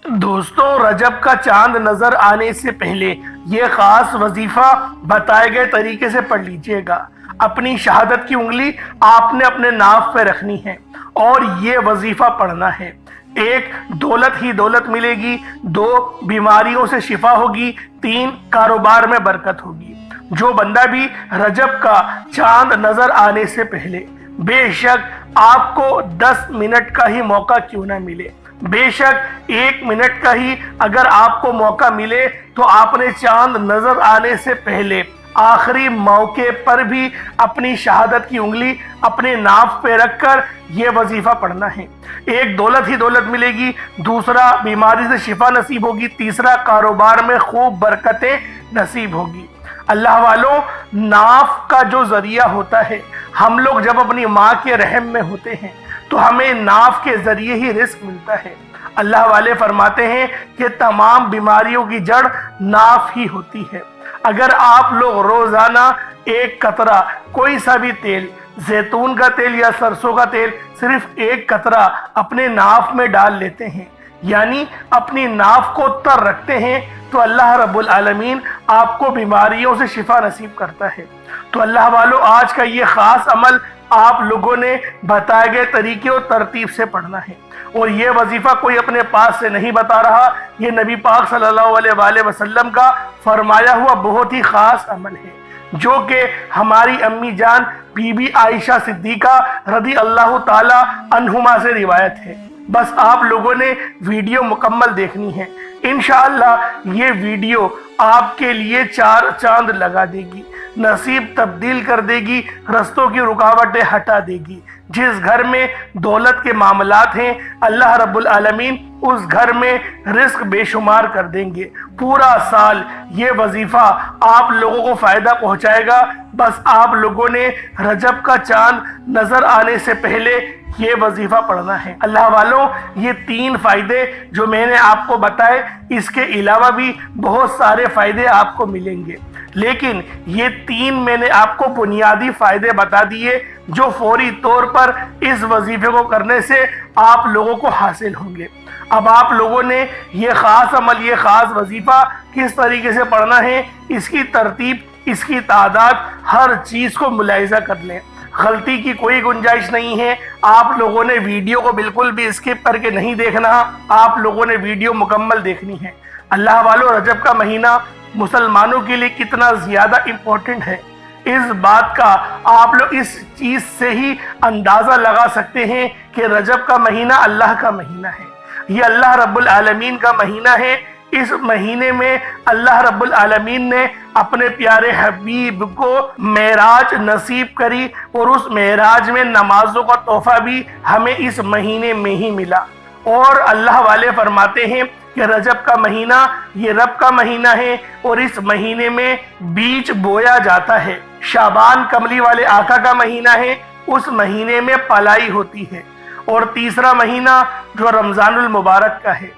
دوستوں، رجب کا چاند نظر آنے سے پہلے یہ خاص وظیفہ بتائے گئے طریقے سے پڑھ لیجئے گا۔ اپنی شہادت کی انگلی آپ نے اپنے ناف پہ رکھنی ہے اور یہ وظیفہ پڑھنا ہے۔ 1 دولت ہی دولت ملے گی، 2 بیماریوں سے شفا ہوگی، 3 کاروبار میں برکت ہوگی۔ جو بندہ بھی رجب کا چاند نظر آنے سے پہلے بے شک آپ کو 10 منٹ کا ہی موقع کیوں نہ ملے، بے شک 1 منٹ کا ہی اگر آپ کو موقع ملے تو آپ نے چاند نظر آنے سے پہلے آخری موقع پر بھی اپنی شہادت کی انگلی اپنے ناف پہ رکھ کر یہ وظیفہ پڑھنا ہے۔ 1 دولت ہی دولت ملے گی، 2 بیماری سے شفا نصیب ہوگی، 3 کاروبار میں خوب برکتیں نصیب ہوگی۔ اللہ والوں، ناف کا جو ذریعہ ہوتا ہے، ہم لوگ جب اپنی ماں کے رحم میں ہوتے ہیں تو ہمیں ناف کے ذریعے ہی رزق ملتا ہے۔ اللہ والے فرماتے ہیں کہ تمام بیماریوں کی جڑ ناف ہی ہوتی ہے۔ اگر آپ لوگ روزانہ 1 قطرہ کوئی سا بھی تیل، زیتون کا تیل یا سرسوں کا تیل، صرف 1 قطرہ اپنے ناف میں ڈال لیتے ہیں، یعنی اپنی ناف کو تر رکھتے ہیں، تو اللہ رب العالمین آپ کو بیماریوں سے شفا نصیب کرتا ہے۔ تو اللہ والو، آج کا یہ خاص عمل آپ لوگوں نے بتائے گئے طریقے اور ترتیب سے پڑھنا ہے، اور یہ وظیفہ کوئی اپنے پاس سے نہیں بتا رہا، یہ نبی پاک صلی اللہ علیہ وآلہ وسلم کا فرمایا ہوا بہت ہی خاص عمل ہے، جو کہ ہماری امی جان بی بی عائشہ صدیقہ رضی اللہ تعالی عنہما سے روایت ہے۔ بس آپ لوگوں نے ویڈیو مکمل دیکھنی ہے، انشاءاللہ یہ ویڈیو آپ کے لیے 4 چاند لگا دے گی، نصیب تبدیل کر دے گی، رستوں کی رکاوٹیں ہٹا دے گی۔ جس گھر میں دولت کے معاملات ہیں، اللہ رب العالمین اس گھر میں رزق بے شمار کر دیں گے۔ پورا سال یہ وظیفہ آپ لوگوں کو فائدہ پہنچائے گا۔ بس آپ لوگوں نے رجب کا چاند نظر آنے سے پہلے یہ وظیفہ پڑھنا ہے۔ اللہ والوں، یہ 3 فائدے جو میں نے آپ کو بتائے، اس کے علاوہ بھی بہت سارے فائدے آپ کو ملیں گے، لیکن یہ 3 میں نے آپ کو بنیادی فائدے بتا دیے جو فوری طور پر اس وظیفے کو کرنے سے آپ لوگوں کو حاصل ہوں گے۔ اب آپ لوگوں نے یہ خاص عمل، یہ خاص وظیفہ کس طریقے سے پڑھنا ہے، اس کی ترتیب، اس کی تعداد، ہر چیز کو ملاحظہ کر لیں۔ غلطی کی کوئی گنجائش نہیں ہے۔ آپ لوگوں نے ویڈیو کو بالکل بھی اسکپ کر کے نہیں دیکھنا، آپ لوگوں نے ویڈیو مکمل دیکھنی ہے۔ اللہ والو، رجب کا مہینہ مسلمانوں کے لیے کتنا زیادہ امپورٹنٹ ہے، اس بات کا آپ لوگ اس چیز سے ہی اندازہ لگا سکتے ہیں کہ رجب کا مہینہ اللہ کا مہینہ ہے، یہ اللہ رب العالمین کا مہینہ ہے۔ اس مہینے میں اللہ رب العالمین نے اپنے پیارے حبیب کو معراج نصیب کری، اور اس معراج میں نمازوں کا تحفہ بھی ہمیں اس مہینے میں ہی ملا۔ اور اللہ والے فرماتے ہیں کہ رجب کا مہینہ یہ رب کا مہینہ ہے، اور اس مہینے میں بیج بویا جاتا ہے۔ شعبان کملی والے آقا کا مہینہ ہے، اس مہینے میں پلائی ہوتی ہے۔ اور تیسرا مہینہ جو رمضان المبارک کا ہے،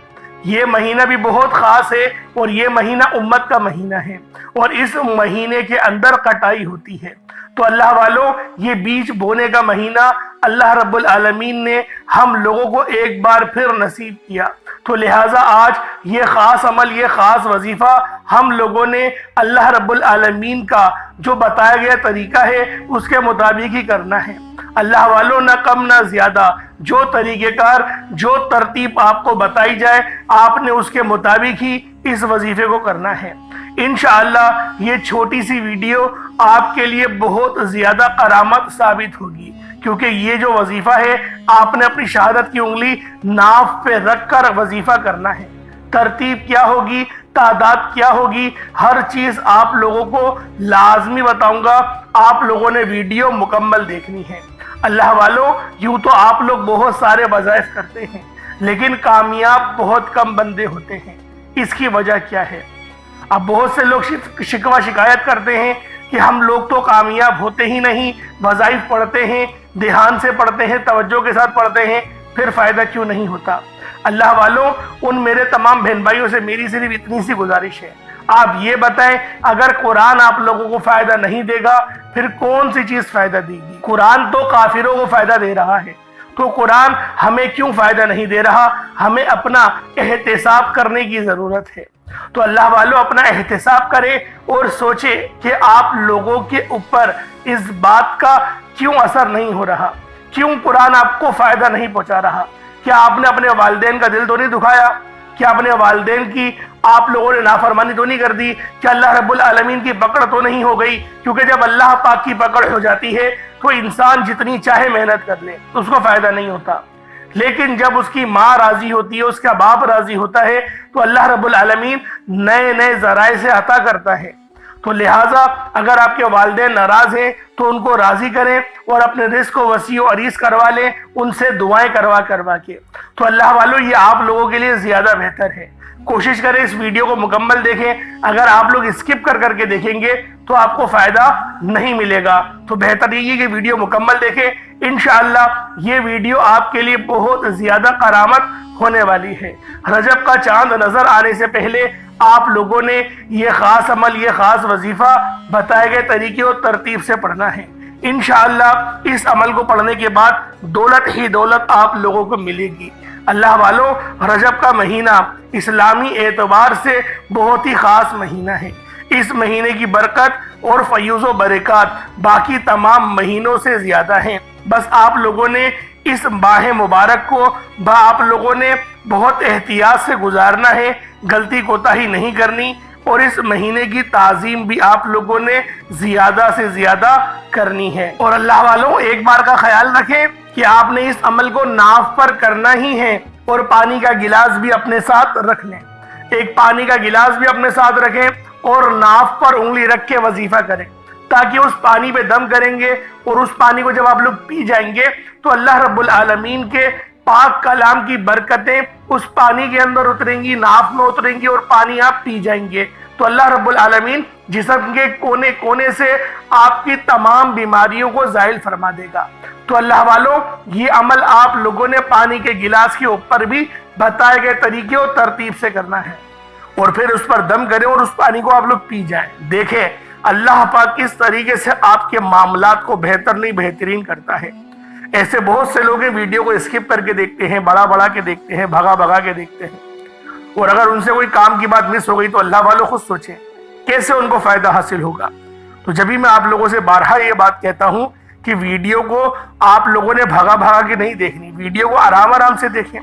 یہ مہینہ بھی بہت خاص ہے، اور یہ مہینہ امت کا مہینہ ہے، اور اس مہینے کے اندر کٹائی ہوتی ہے۔ تو اللہ والوں، یہ بیج بونے کا مہینہ اللہ رب العالمین نے ہم لوگوں کو ایک بار پھر نصیب کیا، تو لہٰذا آج یہ خاص عمل، یہ خاص وظیفہ ہم لوگوں نے اللہ رب العالمین کا جو بتایا گیا طریقہ ہے اس کے مطابق ہی کرنا ہے۔ اللہ والوں، نہ کم نہ زیادہ، جو طریقہ کار، جو ترتیب آپ کو بتائی جائے، آپ نے اس کے مطابق ہی اس وظیفے کو کرنا ہے۔ انشاءاللہ یہ چھوٹی سی ویڈیو آپ کے لیے بہت زیادہ کرامت ثابت ہوگی، کیونکہ یہ جو وظیفہ ہے آپ نے اپنی شہادت کی انگلی ناف پہ رکھ کر وظیفہ کرنا ہے۔ ترتیب کیا ہوگی، تعداد کیا ہوگی، ہر چیز آپ لوگوں کو لازمی بتاؤں گا، آپ لوگوں نے ویڈیو مکمل دیکھنی ہے۔ اللہ والوں، یوں تو آپ لوگ بہت سارے وظائف کرتے ہیں، لیکن کامیاب بہت کم بندے ہوتے ہیں۔ اس کی وجہ کیا ہے؟ اب بہت سے لوگ شکوہ شکایت کرتے ہیں کہ ہم لوگ تو کامیاب ہوتے ہی نہیں، وظائف پڑھتے ہیں، دھیان سے پڑھتے ہیں، توجہ کے ساتھ پڑھتے ہیں، پھر فائدہ کیوں نہیں ہوتا؟ اللہ والوں، ان میرے تمام بہن بھائیوں سے میری صرف اتنی سی گزارش ہے، آپ یہ بتائیں، اگر قرآن آپ لوگوں کو فائدہ نہیں دے گا پھر کون سی چیز فائدہ دے گی؟ قرآن تو کافروں کو فائدہ دے رہا ہے، تو قرآن ہمیں کیوں فائدہ نہیں دے رہا؟ ہمیں اپنا احتساب کرنے کی ضرورت ہے۔ تو اللہ والوں اپنا احتساب کریں اور سوچیں کہ آپ لوگوں کے اوپر اس بات کا کیوں اثر نہیں ہو رہا، کیوں قرآن آپ کو فائدہ نہیں پہنچا رہا؟ کیا آپ نے اپنے والدین کا دل تو نہیں دکھایا؟ کیا اپنے والدین کی آپ لوگوں نے نافرمانی تو نہیں کر دی؟ کیا اللہ رب العالمین کی پکڑ تو نہیں ہو گئی؟ کیونکہ جب اللہ پاک کی پکڑ ہو جاتی ہے تو انسان جتنی چاہے محنت کر لے اس کو فائدہ نہیں ہوتا، لیکن جب اس کی ماں راضی ہوتی ہے، اس کا باپ راضی ہوتا ہے تو اللہ رب العالمین نئے نئے ذرائع سے عطا کرتا ہے۔ تو لہٰذا اگر آپ کے والدین ناراض ہیں تو ان کو راضی کریں اور اپنے رزق کو وسیع و عریض کروا لیں، ان سے دعائیں کروا کے۔ تو اللہ والوں یہ آپ لوگوں کے لیے زیادہ بہتر ہے۔ کوشش کریں اس ویڈیو کو مکمل دیکھیں۔ اگر آپ لوگ اسکپ کر کے دیکھیں گے تو آپ کو فائدہ نہیں ملے گا، تو بہتر یہ کہ ویڈیو مکمل دیکھیں۔ انشاءاللہ یہ ویڈیو آپ کے لیے بہت زیادہ کرامت ہونے والی ہے۔ رجب کا چاند نظر آنے سے پہلے آپ لوگوں نے یہ خاص عمل، یہ خاص وظیفہ بتائے گئے طریقے اور ترتیب سے پڑھنا ہے۔ انشاءاللہ اس عمل کو پڑھنے کے بعد دولت ہی دولت آپ لوگوں کو ملے گی۔ اللہ والوں رجب کا مہینہ اسلامی اعتبار سے بہت ہی خاص مہینہ ہے۔ اس مہینے کی برکت اور فیوز و برکات باقی تمام مہینوں سے زیادہ ہیں۔ بس آپ لوگوں نے اس ماہ مبارک کو آپ لوگوں نے بہت احتیاط سے گزارنا ہے، غلطی کوتاہی نہیں کرنی، اور اس مہینے کی تعظیم بھی آپ لوگوں نے زیادہ سے زیادہ کرنی ہے۔ اور اللہ والوں ایک بار کا خیال رکھیں کہ آپ نے اس عمل کو ناف پر کرنا ہی ہے، اور پانی کا گلاس بھی اپنے ساتھ رکھ لیں۔ ایک پانی کا گلاس بھی اپنے ساتھ رکھیں اور ناف پر انگلی رکھ کے وظیفہ کریں، تاکہ اس پانی پہ دم کریں گے اور اس پانی کو جب آپ لوگ پی جائیں گے تو اللہ رب العالمین کے پاک کلام کی برکتیں اس پانی کے اندر اتریں گی، ناف میں اتریں گی، اور پانی آپ پی جائیں گے تو اللہ رب العالمین جسم کے کونے کونے سے آپ کی تمام بیماریوں کو زائل فرما دے گا۔ تو اللہ والوں یہ عمل آپ لوگوں نے پانی کے گلاس کے اوپر بھی بتائے گئے طریقے اور ترتیب سے کرنا ہے، اور پھر اس پر دم کریں اور اس پانی کو آپ لوگ پی جائیں۔ دیکھیں اللہ پاک کس طریقے سے آپ کے معاملات کو بہتر نہیں بہترین کرتا ہے۔ ایسے بہت سے لوگ ویڈیو کو اسکپ کر کے دیکھتے ہیں، بڑا کے دیکھتے ہیں، بھگا کے دیکھتے ہیں، اور اگر ان سے کوئی کام کی بات مس ہو گئی تو اللہ والوں خود سوچیں کیسے ان کو فائدہ حاصل ہوگا۔ تو جب بھی میں آپ لوگوں سے بارہا یہ بات کہتا ہوں کہ ویڈیو کو آپ لوگوں نے بھگا کے نہیں دیکھنی، ویڈیو کو آرام سے دیکھیں۔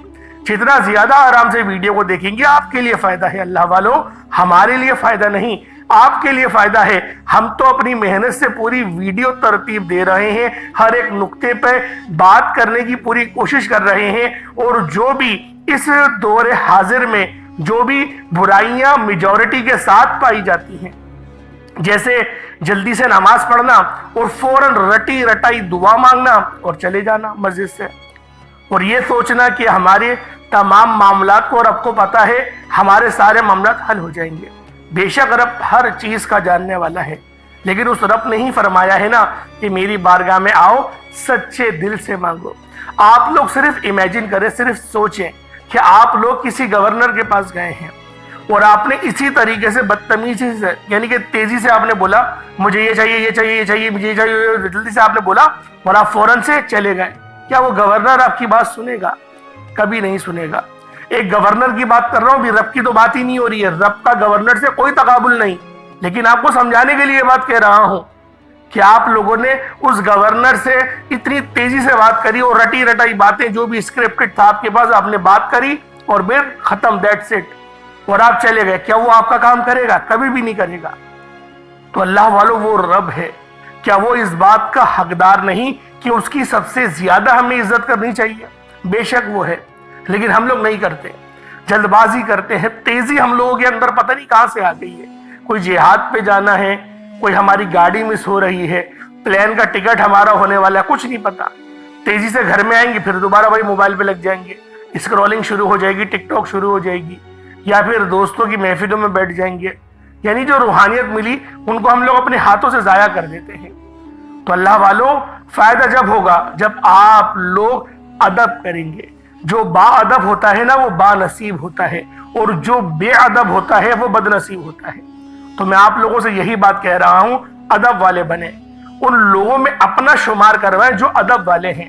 جتنا زیادہ آرام سے ویڈیو کو دیکھیں گے آپ کے لیے فائدہ ہے اللہ والوں، ہمارے لیے فائدہ نہیں، آپ کے لیے فائدہ ہے۔ ہم تو اپنی محنت سے پوری ویڈیو ترتیب دے رہے ہیں، ہر ایک نقطے پہ بات کرنے کی پوری کوشش کر رہے ہیں، اور جو بھی اس دور حاضر میں جو بھی برائیاں میجورٹی کے ساتھ پائی جاتی ہیں، جیسے جلدی سے نماز پڑھنا اور فوراً رٹی رٹائی دعا مانگنا اور چلے جانا مسجد سے، اور یہ سوچنا کہ ہمارے تمام معاملات کو رب کو پتہ ہے، ہمارے سارے معاملات حل ہو جائیں گے۔ بے شک رب ہر چیز کا جاننے والا ہے، لیکن اس رب نے ہی فرمایا ہے نا کہ میری بارگاہ میں آؤ سچے دل سے مانگو۔ آپ لوگ صرف امیجن کریں، صرف سوچیں کہ آپ لوگ کسی گورنر کے پاس گئے ہیں اور آپ نے اسی طریقے سے بدتمیزی سے، یعنی کہ تیزی سے آپ نے بولا مجھے یہ چاہیے یہ چاہیے یہ چاہیے مجھے یہ چاہیے، جلدی سے آپ نے بولا اور آپ فوراً سے چلے گئے، کیا وہ گورنر آپ کی بات سنے گا؟ کبھی نہیں سنے گا۔ ایک گورنر کی بات کر رہا ہوں، بھی رب کی تو بات ہی نہیں ہو رہی ہے، رب کا گورنر سے کوئی تقابل نہیں، لیکن آپ کو سمجھانے کے لیے یہ بات کہہ رہا ہوں کہ آپ لوگوں نے اس گورنر سے اتنی تیزی سے بات کری اور رٹی رٹائی باتیں جو بھی اسکرپٹڈ تھا آپ کے پاس آپ نے بات کری اور پھر ختم، دیٹس اٹ، اور آپ چلے گئے۔ کیا وہ آپ کا کام کرے گا؟ کبھی بھی نہیں کرے گا۔ تو اللہ والوں وہ رب ہے، کیا وہ اس بات کا حقدار نہیں کہ اس کی سب سے زیادہ ہمیں عزت کرنی چاہیے؟ بے شک وہ ہے، لیکن ہم لوگ نہیں کرتے، جلد بازی کرتے ہیں، تیزی ہم لوگوں کے اندر پتہ نہیں کہاں سے آ گئی ہے۔ کوئی جہاد پہ جانا ہے، کوئی ہماری گاڑی مس ہو رہی ہے، پلین کا ٹکٹ ہمارا ہونے والا ہے، کچھ نہیں پتا، تیزی سے گھر میں آئیں گے، پھر دوبارہ وہی موبائل پہ لگ جائیں گے، اسکرولنگ شروع ہو جائے گی، ٹک ٹاک شروع ہو جائے گی، یا پھر دوستوں کی محفلوں میں بیٹھ جائیں گے، یعنی جو روحانیت ملی ان کو ہم لوگ اپنے ہاتھوں سے ضائع کر دیتے ہیں۔ تو اللہ والوں فائدہ جب ہوگا جب آپ لوگ ادب کریں گے۔ جو با ادب ہوتا ہے نا وہ با نصیب ہوتا ہے، اور جو بے ادب ہوتا ہے وہ بد نصیب ہوتا ہے۔ تو میں آپ لوگوں سے یہی بات کہہ رہا ہوں، ادب والے بنیں، ان لوگوں میں اپنا شمار کروائیں جو ادب والے ہیں،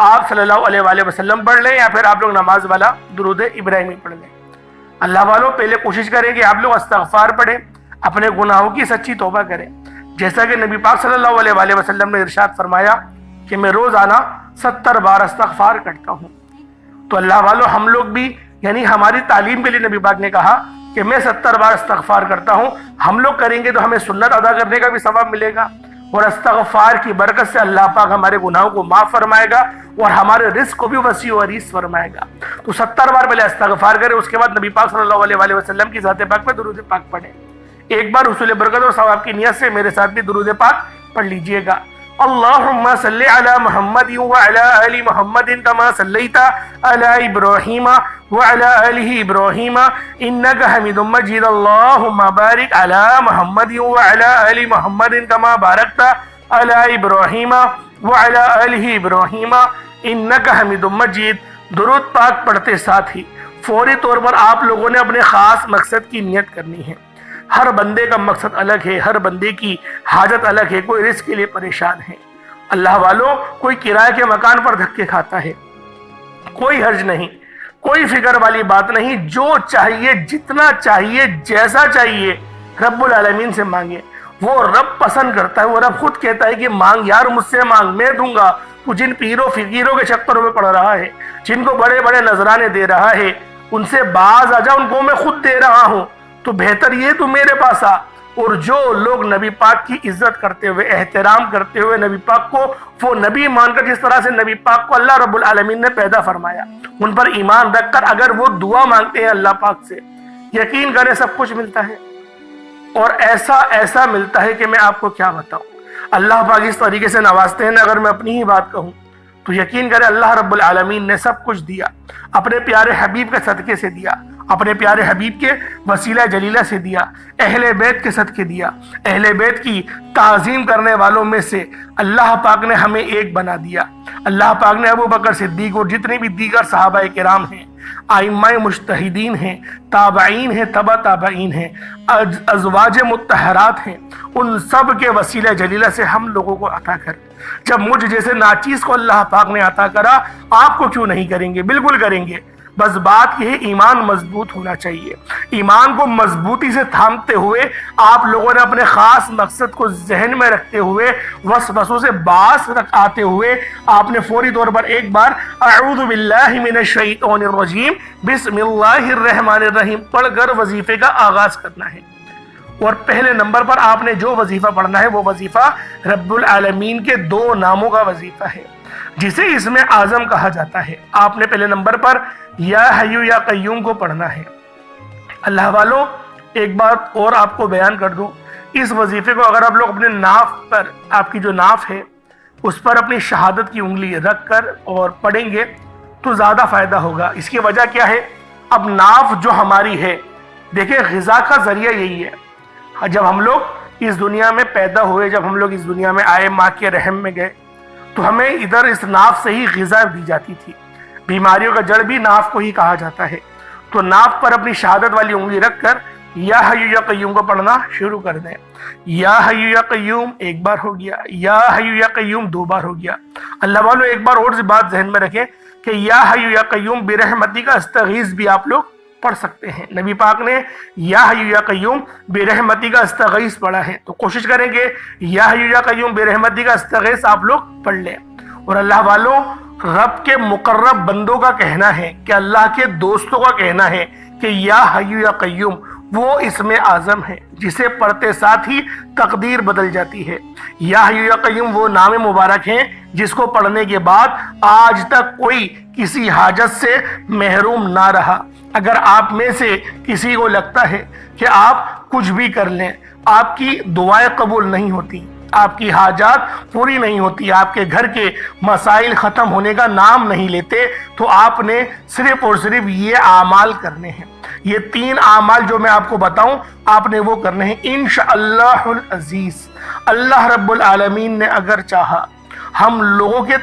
آپ صلی اللہ علیہ وآلہ وسلم پڑھ لیں یا پھر آپ لوگ نماز والا درود ابراہیمی پڑھ لیں۔ اللہ والوں پہلے کوشش کریں کہ آپ لوگ استغفار پڑھیں، اپنے گناہوں کی سچی توبہ کریں، جیسا کہ نبی پاک صلی اللہ علیہ وآلہ وسلم نے ارشاد فرمایا کہ میں روزانہ 70 بار استغفار کرتا ہوں۔ تو اللہ والوں ہم لوگ بھی، یعنی ہماری تعلیم کے لیے نبی پاک نے کہا کہ میں 70 بار استغفار کرتا ہوں، ہم لوگ کریں گے تو ہمیں سنت ادا کرنے کا بھی ثواب ملے گا، اور استغفار کی برکت سے اللہ پاک ہمارے گناہوں کو معاف فرمائے گا اور ہمارے رزق کو بھی وسیع و عریض فرمائے گا۔ تو 70 بار پہلے استغفار کریں، اس کے بعد نبی پاک صلی اللہ علیہ وآلہ وسلم کی ذات پاک پہ درود پاک پڑھیں۔ ایک بار حصول برکت اور ثواب کی نیت سے میرے ساتھ بھی درود پاک پڑھ لیجئے گا۔ اللہم صلی علی محمد وعلی آل محمد کما صلیت علی ابراہیم وعلی آل ابراہیم انک حمید مجید۔ اللہم بارک علی محمد وعلی آل محمد کما بارکت علی ابراہیم وعلی آل ابراہیم انک حمید مجید۔ درود پاک پڑھتے ساتھ ہی فوری طور پر آپ لوگوں نے اپنے خاص مقصد کی نیت کرنی ہے۔ ہر بندے کا مقصد الگ ہے، ہر بندے کی حاجت الگ ہے، کوئی رزق کے لیے پریشان ہے۔ اللہ والوں کوئی کرائے کے مکان پر دھکے کھاتا ہے، کوئی حرج نہیں، کوئی فکر والی بات نہیں، جو چاہیے جتنا چاہیے جیسا چاہیے رب العالمین سے مانگے۔ وہ رب پسند کرتا ہے، وہ رب خود کہتا ہے کہ مانگ یار مجھ سے مانگ، میں دوں گا۔ تو جن پیروں فقیروں کے چکروں میں پڑ رہا ہے، جن کو بڑے بڑے نذرانے دے رہا ہے، ان سے باز آ جا، ان کو میں خود دے رہا ہوں۔ تو بہتر یہ تو میرے پاس آ۔ اور جو لوگ نبی پاک کی عزت کرتے ہوئے، احترام کرتے ہوئے نبی پاک کو وہ نبی مان کر، جس طرح سے نبی پاک کو اللہ رب العالمین نے پیدا فرمایا، ان پر ایمان رکھ کر اگر وہ دعا مانگتے ہیں اللہ پاک سے، یقین کریں سب کچھ ملتا ہے، اور ایسا ملتا ہے کہ میں آپ کو کیا بتاؤں۔ اللہ پاک اس طریقے سے نوازتے ہیں نا، اگر میں اپنی ہی بات کہوں تو یقین کریں اللہ رب العالمین نے سب کچھ دیا، اپنے پیارے حبیب کے صدقے سے دیا، اپنے پیارے حبیب کے وسیلہ جلیلہ سے دیا، اہل بیت کے صدقے دیا، اہل بیت کی تعظیم کرنے والوں میں سے اللہ پاک نے ہمیں ایک بنا دیا۔ اللہ پاک نے ابو بکر صدیق اور جتنے بھی دیگر صحابہ کرام ہیں، ائمہ مجتہدین ہیں، تابعین ہیں، تبع تابعین ہیں، ازواج مطہرات ہیں، ان سب کے وسیلہ جلیلہ سے ہم لوگوں کو عطا کر۔ جب مجھ جیسے ناچیز کو اللہ پاک نے عطا کرا، آپ کو کیوں نہیں کریں گے؟ بالکل کریں گے۔ بس بات یہ ایمان مضبوط ہونا چاہیے۔ ایمان کو مضبوطی سے تھامتے ہوئے آپ لوگوں نے اپنے خاص مقصد کو ذہن میں رکھتے ہوئے، وسوسوں سے باز آتے ہوئے، آپ نے فوری طور پر ایک بار اعوذ باللہ من الشیطان الرجیم بسم اللہ الرحمن الرحیم پڑھ کر وظیفے کا آغاز کرنا ہے۔ اور پہلے نمبر پر آپ نے جو وظیفہ پڑھنا ہے وہ وظیفہ رب العالمین کے 2 ناموں کا وظیفہ ہے، جسے اسم اعظم کہا جاتا ہے۔ آپ نے پہلے نمبر پر یا حیو یا قیوم کو پڑھنا ہے۔ اللہ والوں ایک بات اور آپ کو بیان کر دوں، اس وظیفے کو اگر آپ لوگ اپنے ناف پر، آپ کی جو ناف ہے اس پر اپنی شہادت کی انگلی رکھ کر اور پڑھیں گے تو زیادہ فائدہ ہوگا۔ اس کی وجہ کیا ہے؟ اب ناف جو ہماری ہے، دیکھیں غذا کا ذریعہ یہی ہے۔ جب ہم لوگ اس دنیا میں پیدا ہوئے، جب ہم لوگ اس دنیا میں آئے، ماں کے رحم میں گئے، تو ہمیں ادھر اس ناف سے ہی غذا دی جاتی تھی۔ بیماریوں کا جڑ بھی ناف کو ہی کہا جاتا ہے۔ تو ناف پر اپنی شہادت والی انگلی رکھ کر یا حیو یا قیوم کو پڑھنا شروع کر دیں۔ یا حیو یا قیوم ایک بار ہو گیا، یا حیو یا قیوم 2 بار ہو گیا۔ اللہ والوں ایک بار اور بات ذہن میں رکھیں کہ یا حیو یا قیوم برحمتی کا استغیث بھی آپ لوگ پڑھ سکتے ہیں۔ نبی پاک نے یا حیو یا قیوم برحمتی کا استغیث پڑھا ہے، تو کوشش کریں کہ یا حیو یا قیوم برحمتی کا استغیث آپ لوگ پڑھ لیں۔ اور اللہ والوں رب کے مقرب بندوں کا کہنا ہے کہ اللہ کے دوستوں کا کہنا ہے کہ یا حیو یا قیوم وہ اسم اعظم ہے جسے پڑھتے ساتھ ہی تقدیر بدل جاتی ہے۔ یا حیو یا قیوم وہ نام مبارک ہیں جس کو پڑھنے کے بعد آج تک کوئی کسی حاجت سے محروم نہ رہا۔ اگر آپ میں سے کسی کو لگتا ہے کہ آپ کچھ بھی کر لیں، آپ کی دعائیں قبول نہیں ہوتی، آپ کی حاجات پوری نہیں ہوتی، آپ کے گھر کے مسائل ختم ہونے کا نام نہیں لیتے، تو آپ نے صرف اور صرف یہ اعمال کرنے ہیں۔ یہ 3 اعمال جو میں آپ کو بتاؤں، آپ نے وہ کرنے ہیں انشاءاللہ العزیز۔ اللہ رب العالمین نے اگر چاہا، ہم لوگوں کے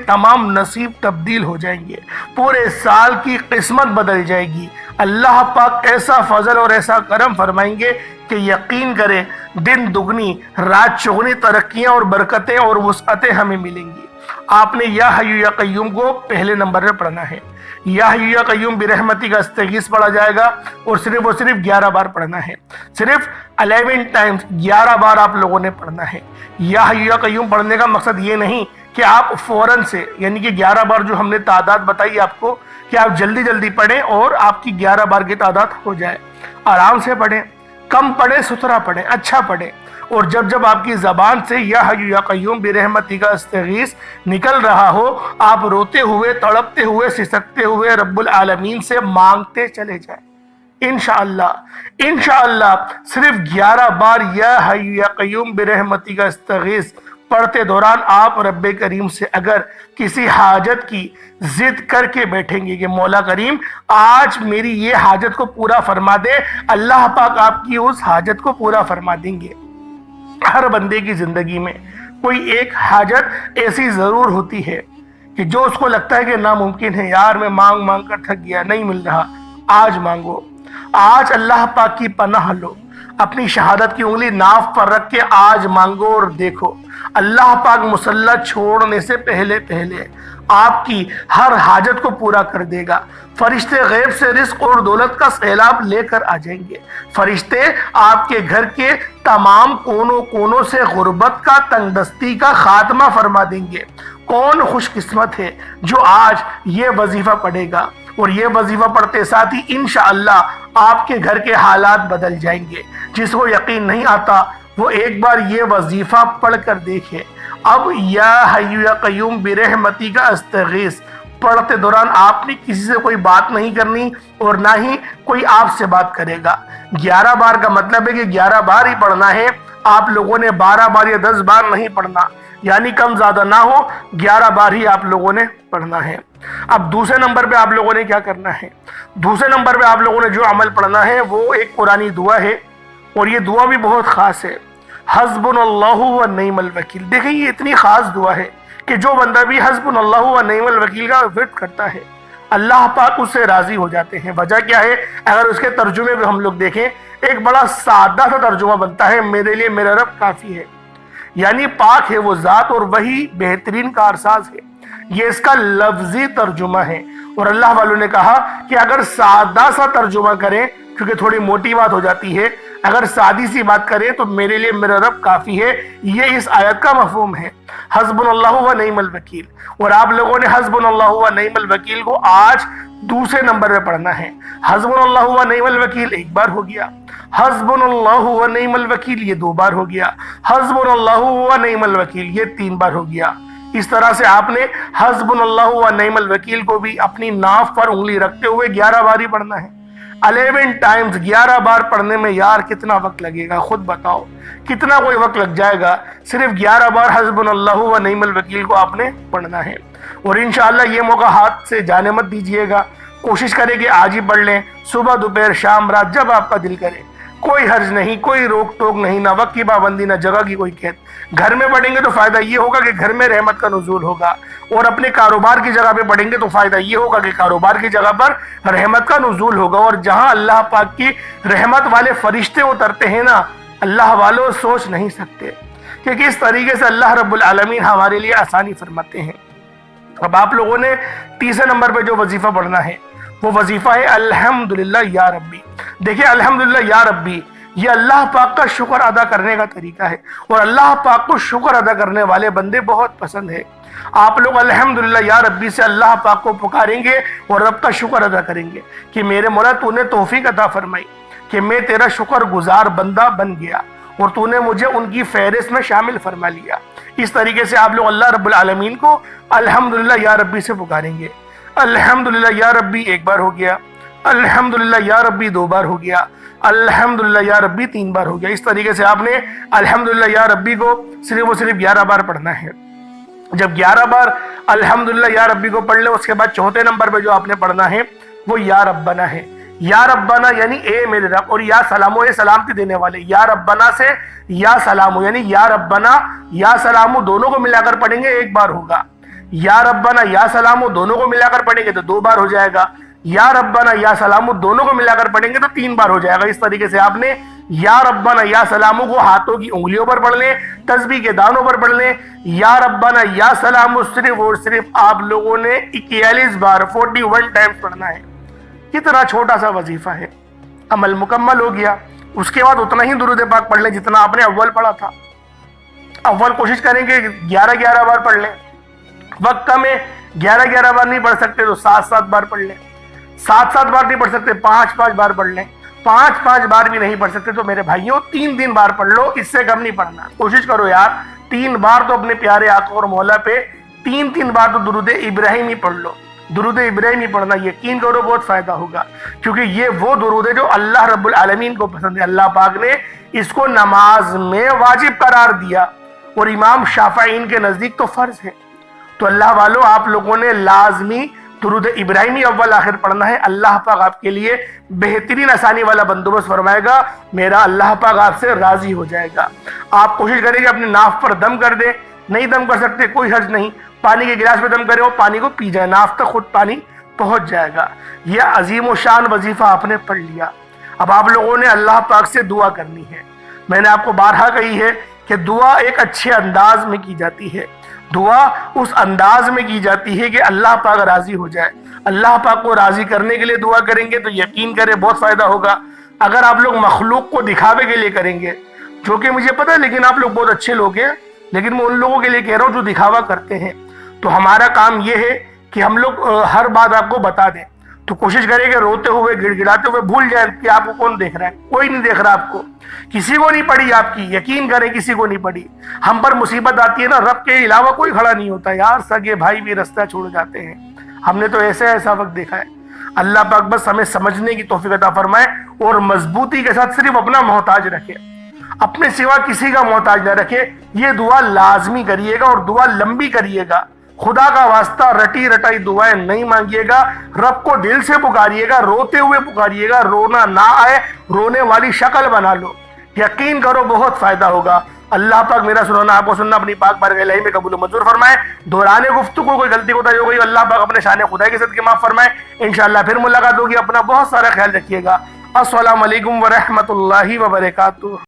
تمام نصیب تبدیل ہو جائیں گے، پورے سال کی قسمت بدل جائے گی۔ اللہ پاک ایسا فضل اور ایسا کرم فرمائیں گے کہ یقین کریں دن دگنی رات چگنی ترقیاں اور برکتیں اور وسعتیں ہمیں ملیں گی۔ آپ نے یا حی یا قیوم کو پہلے نمبر پہ پڑھنا ہے. یا حی یا قیوم برحمتی کا استغیث پڑھا جائے گا اور صرف 11 بار پڑھنا ہے. صرف 11 ٹائمز 11 بار آپ لوگوں نے پڑھنا ہے. یا حی یا قیوم پڑھنے کا مقصد یہ نہیں کہ آپ فوراً سے، یعنی کہ 11 بار جو ہم نے تعداد بتائی آپ کو، کہ آپ جلدی جلدی پڑھیں اور آپ کی 11 بار کی تعداد ہو جائے. آرام سے پڑھیں، کم پڑھیں، ستھرا پڑھیں، اچھا پڑھیں. اور جب آپ کی زبان سے یا حی یا قیوم برحمتی کا استغیث نکل رہا ہو، آپ روتے ہوئے، تڑپتے ہوئے، سسکتے ہوئے رب العالمین سے مانگتے چلے جائیں. انشاءاللہ صرف 11 بار یا حی یا قیوم برحمتی کا استغیث پڑھتے دوران آپ رب کریم سے اگر کسی حاجت کی ضد کر کے بیٹھیں گے کہ مولا کریم آج میری یہ حاجت کو پورا فرما دے، اللہ پاک آپ کی اس حاجت کو پورا فرما دیں گے. ہر بندے کی زندگی میں کوئی ایک حاجت ایسی ضرور ہوتی ہے کہ جو اس کو لگتا ہے کہ ناممکن ہے، یار میں مانگ مانگ کر تھک گیا، نہیں مل رہا. آج مانگو، آج اللہ پاک کی پناہ لو، اپنی شہادت کی انگلی ناف پر رکھ کے آج مانگو اور دیکھو اللہ پاک مسلح چھوڑنے سے پہلے آپ کی ہر حاجت کو پورا کر دے گا. فرشتے غیب سے رزق اور دولت کا سیلاب لے کر آ جائیں گے. فرشتے آپ کے گھر کے تمام کونوں سے غربت کا، تنگ دستی کا خاتمہ فرما دیں گے. کون خوش قسمت ہے جو آج یہ وظیفہ پڑھے گا، اور یہ وظیفہ پڑھتے ساتھ ہی انشاءاللہ آپ کے گھر کے حالات بدل جائیں گے. جس کو یقین نہیں آتا وہ ایک بار یہ وظیفہ پڑھ کر دیکھے. اب یا حی یا قیوم برحمتی کا استغیث پڑھتے دوران آپ نے کسی سے کوئی بات نہیں کرنی اور نہ ہی کوئی آپ سے بات کرے گا. 11 بار کا مطلب ہے کہ 11 بار ہی پڑھنا ہے. آپ لوگوں نے 12 بار یا 10 بار نہیں پڑھنا، یعنی کم زیادہ نہ ہو، 11 بار ہی آپ لوگوں نے پڑھنا ہے. اب دوسرے نمبر پہ آپ لوگوں نے کیا کرنا ہے؟ دوسرے نمبر پہ آپ لوگوں نے جو عمل پڑھنا ہے وہ ایک قرآنی دعا ہے، اور یہ دعا بھی بہت خاص ہے. حسبنا اللہ و نعم الوکیل. دیکھیں یہ اتنی خاص دعا ہے کہ جو بندہ بھی حسبنا اللہ و نعم الوکیل کا ورد کرتا ہے اللہ پاک اس سے راضی ہو جاتے ہیں. وجہ کیا ہے؟ اگر اس کے ترجمے پہ ہم لوگ دیکھیں، ایک بڑا سادہ سا ترجمہ بنتا ہے، میرے لیے میرا رب کافی ہے. یعنی پاک ہے وہ ذات اور وہی بہترین کارساز ہے. یہ اس کا لفظی ترجمہ ہے. اور اللہ والوں نے کہا کہ اگر سادہ سا ترجمہ کریں، کیونکہ تھوڑی موٹی بات ہو جاتی ہے، اگر سادی سی بات کریں تو میرے لیے میرا رب کافی ہے، یہ اس آیت کا مفہوم ہے. حسبنا اللہ و نعم الوکیل. اور آپ لوگوں نے حسبنا اللہ و نعم الوکیل کو آج دوسرے نمبر پہ پڑھنا ہے. حسبنا اللہ و نعم الوکیل ایک بار ہو گیا، حسبنا اللہ و نعم الوکیل یہ 2 بار ہو گیا، حسبنا اللہ و نعم الوکیل یہ 3 بار ہو گیا. اس طرح سے آپ نے حسبنا اللہ و نعم الوکیل کو بھی اپنی ناف پر انگلی رکھتے ہوئے 11 بار ہی پڑھنا ہے. 11 ٹائمز 11 بار پڑھنے میں یار کتنا وقت لگے گا؟ خود بتاؤ کتنا کوئی وقت لگ جائے گا؟ صرف 11 بار حسبنا اللہ و نعم الوکیل کو آپ نے پڑھنا ہے. اور انشاءاللہ یہ موقع ہاتھ سے جانے مت دیجئے گا. کوشش کریں کہ آج ہی پڑھ لیں، صبح دوپہر شام رات جب آپ کا دل کرے. کوئی حرج نہیں، کوئی روک ٹوک نہیں، نہ وقت کی پابندی، نہ جگہ کی کوئی قید. گھر میں پڑھیں گے تو فائدہ یہ ہوگا کہ گھر میں رحمت کا نزول ہوگا، اور اپنے کاروبار کی جگہ پہ پڑھیں گے تو فائدہ یہ ہوگا کہ کاروبار کی جگہ پر رحمت کا نزول ہوگا. اور جہاں اللہ پاک کی رحمت والے فرشتے اترتے ہیں نا، اللہ والوں سوچ نہیں سکتے کہ کس طریقے سے اللہ رب العالمین ہمارے لیے آسانی فرماتے ہیں. اب آپ لوگوں نے تیسرے نمبر پہ جو وظیفہ پڑھنا ہے وہ وظیفہ ہے الحمدللہ یا ربی. دیکھیں الحمدللہ یا ربی یہ اللہ پاک کا شکر ادا کرنے کا طریقہ ہے، اور اللہ پاک کو شکر ادا کرنے والے بندے بہت پسند ہے. آپ لوگ الحمدللہ یا ربی سے اللہ پاک کو پکاریں گے اور رب کا شکر ادا کریں گے کہ میرے مولا تو نے توفیق عطا فرمائی کہ میں تیرا شکر گزار بندہ بن گیا، اور تو نے مجھے ان کی فہرست میں شامل فرما لیا. اس طریقے سے آپ لوگ اللہ رب العالمین کو الحمدللہ یا ربی سے پکاریں گے. الحمدللہ یا ربی ایک بار ہو گیا، الحمدللہ یا ربی 2 بار ہو گیا، الحمدللہ یا ربی 3 بار ہو گیا. اس طریقے سے آپ نے الحمدللہ یا ربی کو صرف 11 بار پڑھنا ہے. جب 11 بار الحمدللہ یا ربی کو پڑھ لیں، اس کے بعد چوتھے نمبر پہ جو آپ نے پڑھنا ہے وہ یا ربنا ہے. یا ربنا یعنی اے میرے رب، اور یا سلامو یہ سلامتی دینے والے. یا ربنا سے یا سلامو یعنی یا ربنا یا سلامو دونوں کو ملا کر پڑھیں گے 1 بار ہوگا. یا ربنا یا سلامو دونوں کو ملا کر پڑھیں گے تو 2 بار ہو جائے گا. یا ربنا یا سلامو دونوں کو ملا کر پڑھیں گے تو 3 بار ہو جائے گا. اس طریقے سے آپ نے یا ربنا یا سلامو کو ہاتھوں کی انگلیوں پر پڑھ لیں، تسبیح کے دانوں پر پڑھ لیں۔ یا ربنا یا سلامو صرف اور صرف آپ لوگوں نے 41 بار 41 ٹائمز پڑھنا ہے۔ کتنا چھوٹا سا وظیفہ ہے، عمل مکمل ہو گیا۔ اس کے بعد اتنا ہی درود پاک پڑھ لیں جتنا آپ نے اول پڑھا تھا۔ اول کوشش کریں کہ 11 بار پڑھ لیں، وقت کم ہے 11 بار نہیں پڑھ سکتے تو 7 بار پڑھ لیں، 7 بار نہیں پڑھ سکتے 5 بار پڑھ لیں، 5 بار بھی نہیں پڑھ سکتے تو میرے بھائیوں 3 بار پڑھ لو، اس سے کم نہیں پڑھنا۔ کوشش کرو یار 3 بار تو اپنے پیارے آقا اور مولا پہ 3 بار تو درود ابراہیمی پڑھ لو، درود ابراہیمی پڑھنا، یقین کرو بہت فائدہ ہوگا، کیونکہ یہ وہ درود ہے جو اللہ رب العالمین کو پسند ہے۔ اللہ پاک نے اس کو نماز میں واجب قرار دیا اور امام شافعین کے نزدیک تو فرض ہے۔ تو اللہ والو آپ لوگوں نے لازمی درود ابراہیمی اول آخر پڑھنا ہے۔ اللہ پاک آپ کے لیے بہترین آسانی والا بندوبست فرمائے گا، میرا اللہ پاک آپ سے راضی ہو جائے گا۔ آپ کوشش کریں کہ اپنے ناف پر دم کر دیں، نہیں دم کر سکتے کوئی حرج نہیں، پانی کے گلاس پہ دم کرے اور پانی کو پی جائے، ناف تک خود پانی پہنچ جائے گا۔ یہ عظیم و شان وظیفہ آپ نے پڑھ لیا۔ اب آپ لوگوں نے اللہ پاک سے دعا کرنی ہے۔ میں نے آپ کو بارہا کہی ہے کہ دعا ایک اچھے انداز میں کی جاتی ہے، دعا اس انداز میں کی جاتی ہے کہ اللہ پاک راضی ہو جائے۔ اللہ پاک کو راضی کرنے کے لیے دعا کریں گے تو یقین کریں بہت فائدہ ہوگا۔ اگر آپ لوگ مخلوق کو دکھاوے کے لیے کریں گے، جو کہ مجھے پتہ ہے لیکن آپ لوگ بہت اچھے لوگ ہیں، لیکن میں ان لوگوں کے لیے کہہ رہا ہوں جو دکھاوا کرتے ہیں، تو ہمارا کام یہ ہے کہ ہم لوگ ہر بات آپ کو بتا دیں۔ تو کوشش کریں کہ روتے ہوئے گڑ گڑاتے ہوئے بھول جائیں کہ آپ کو کون دیکھ رہا ہے، کوئی نہیں دیکھ رہا آپ کو، کسی کو نہیں پڑی آپ کی، یقین کریں کسی کو نہیں پڑی۔ ہم پر مصیبت آتی ہے نا، رب کے علاوہ کوئی کھڑا نہیں ہوتا یار، سگے بھائی بھی رستہ چھوڑ جاتے ہیں، ہم نے تو ایسا وقت دیکھا ہے۔ اللہ پاک بس ہمیں سمجھنے کی توفیق عطا فرمائے اور مضبوطی کے ساتھ صرف اپنا محتاج رکھے، اپنے سوا کسی کا محتاج نہ رکھے۔ یہ دعا لازمی کریے گا اور دعا لمبی کریے گا، خدا کا واسطہ رٹی رٹائی دعائیں نہیں مانگیے گا، رب کو دل سے پکاریے گا، روتے ہوئے پکاریے گا، رونا نہ آئے، رونے والی شکل بنا لو، یقین کرو بہت فائدہ ہوگا۔ اللہ پاک میرا سننا آپ کو سننا اپنی پاک بارگاہ الہی میں قبول و منظور فرمائے۔ دوران گفتگو کوئی غلطی کوتاہی ہو گئی اللہ پاک اپنے شان خدا کے صدقے معاف فرمائے۔ انشاءاللہ پھر ملاقات ہوگی، اپنا بہت سارا خیال رکھیے گا۔ السلام علیکم ورحمۃ اللہ وبرکاتہ۔